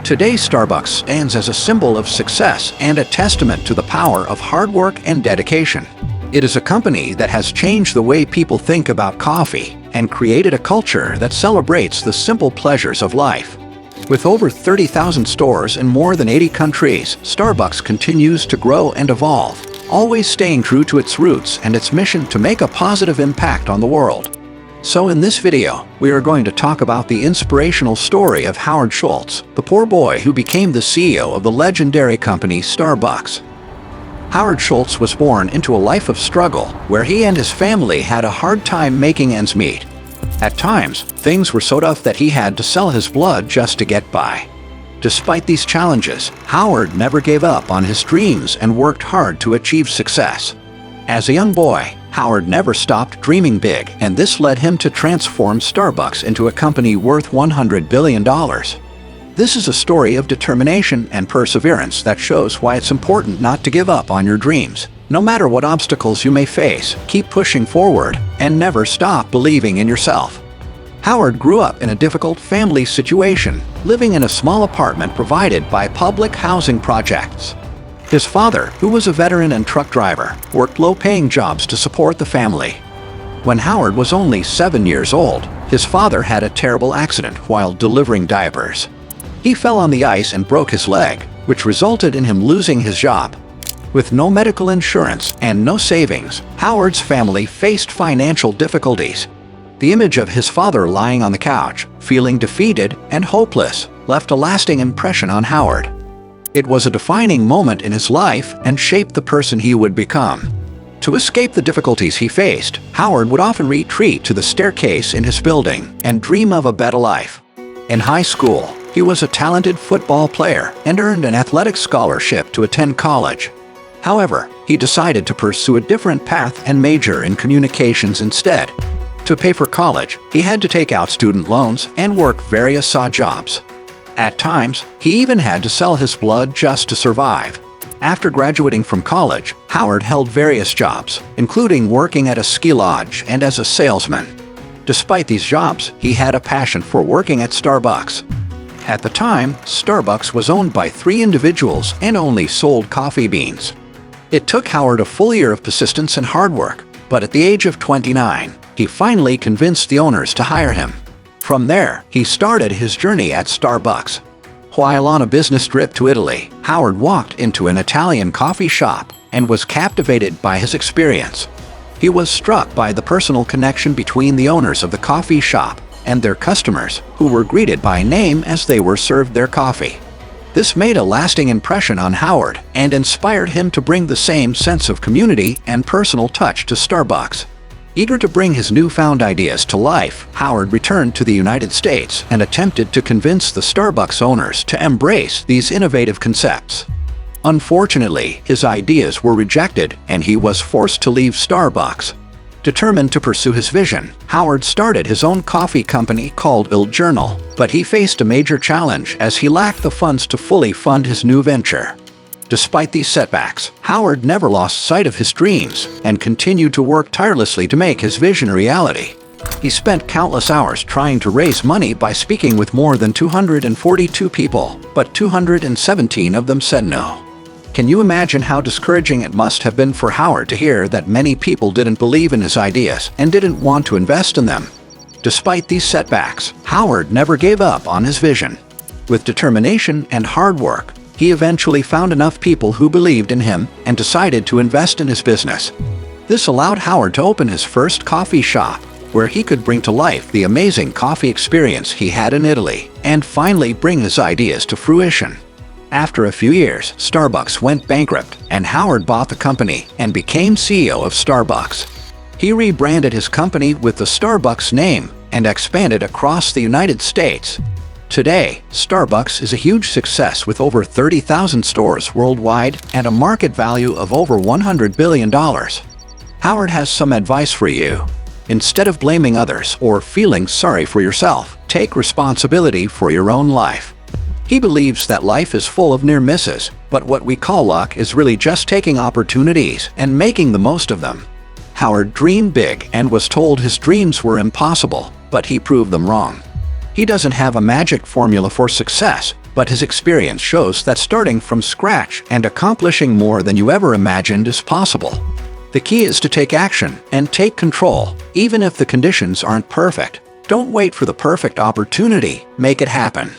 Today, Starbucks stands as a symbol of success and a testament to the power of hard work and dedication. It is a company that has changed the way people think about coffee and created a culture that celebrates the simple pleasures of life. With over 30,000 stores in more than 80 countries, Starbucks continues to grow and evolve, always staying true to its roots and its mission to make a positive impact on the world. So in this video, we are going to talk about the inspirational story of Howard Schultz, the poor boy who became the CEO of the legendary company Starbucks. Howard Schultz was born into a life of struggle, where he and his family had a hard time making ends meet. At times, things were so tough that he had to sell his blood just to get by. Despite these challenges, Howard never gave up on his dreams and worked hard to achieve success. As a young boy, Howard never stopped dreaming big, and this led him to transform Starbucks into a company worth $100 billion. This is a story of determination and perseverance that shows why it's important not to give up on your dreams. No matter what obstacles you may face, keep pushing forward and never stop believing in yourself. Howard grew up in a difficult family situation, living in a small apartment provided by public housing projects. His father, who was a veteran and truck driver, worked low-paying jobs to support the family. When Howard was only 7 years old, his father had a terrible accident while delivering diapers. He fell on the ice and broke his leg, which resulted in him losing his job. With no medical insurance and no savings, Howard's family faced financial difficulties. The image of his father lying on the couch, feeling defeated and hopeless, left a lasting impression on Howard. It was a defining moment in his life and shaped the person he would become. To escape the difficulties he faced, Howard would often retreat to the staircase in his building and dream of a better life. In high school, he was a talented football player and earned an athletic scholarship to attend college. However, he decided to pursue a different path and major in communications instead. To pay for college, he had to take out student loans and work various odd jobs. At times, he even had to sell his blood just to survive. After graduating from college, Howard held various jobs, including working at a ski lodge and as a salesman. Despite these jobs, he had a passion for working at Starbucks. At the time, Starbucks was owned by 3 individuals and only sold coffee beans. It took Howard a full year of persistence and hard work, but at the age of 29, he finally convinced the owners to hire him. From there, he started his journey at Starbucks. While on a business trip to Italy, Howard walked into an Italian coffee shop and was captivated by his experience. He was struck by the personal connection between the owners of the coffee shop and their customers, who were greeted by name as they were served their coffee. This made a lasting impression on Howard and inspired him to bring the same sense of community and personal touch to Starbucks. Eager to bring his newfound ideas to life, Howard returned to the United States and attempted to convince the Starbucks owners to embrace these innovative concepts. Unfortunately, his ideas were rejected and he was forced to leave Starbucks. Determined to pursue his vision, Howard started his own coffee company called Il Giornale, but he faced a major challenge as he lacked the funds to fully fund his new venture. Despite these setbacks, Howard never lost sight of his dreams and continued to work tirelessly to make his vision a reality. He spent countless hours trying to raise money by speaking with more than 242 people, but 217 of them said no. Can you imagine how discouraging it must have been for Howard to hear that many people didn't believe in his ideas and didn't want to invest in them? Despite these setbacks, Howard never gave up on his vision. With determination and hard work, he eventually found enough people who believed in him and decided to invest in his business. This allowed Howard to open his first coffee shop, where he could bring to life the amazing coffee experience he had in Italy and finally bring his ideas to fruition. After a few years, Starbucks went bankrupt, and Howard bought the company and became CEO of Starbucks. He rebranded his company with the Starbucks name and expanded across the United States. Today, Starbucks is a huge success with over 30,000 stores worldwide and a market value of over $100 billion. Howard has some advice for you. Instead of blaming others or feeling sorry for yourself, take responsibility for your own life. He believes that life is full of near misses, but what we call luck is really just taking opportunities and making the most of them. Howard dreamed big and was told his dreams were impossible, but he proved them wrong. He doesn't have a magic formula for success, But his experience shows that starting from scratch and accomplishing more than you ever imagined is possible. The key is to take action and take control, even if the conditions aren't perfect. Don't wait for the perfect opportunity, make it happen.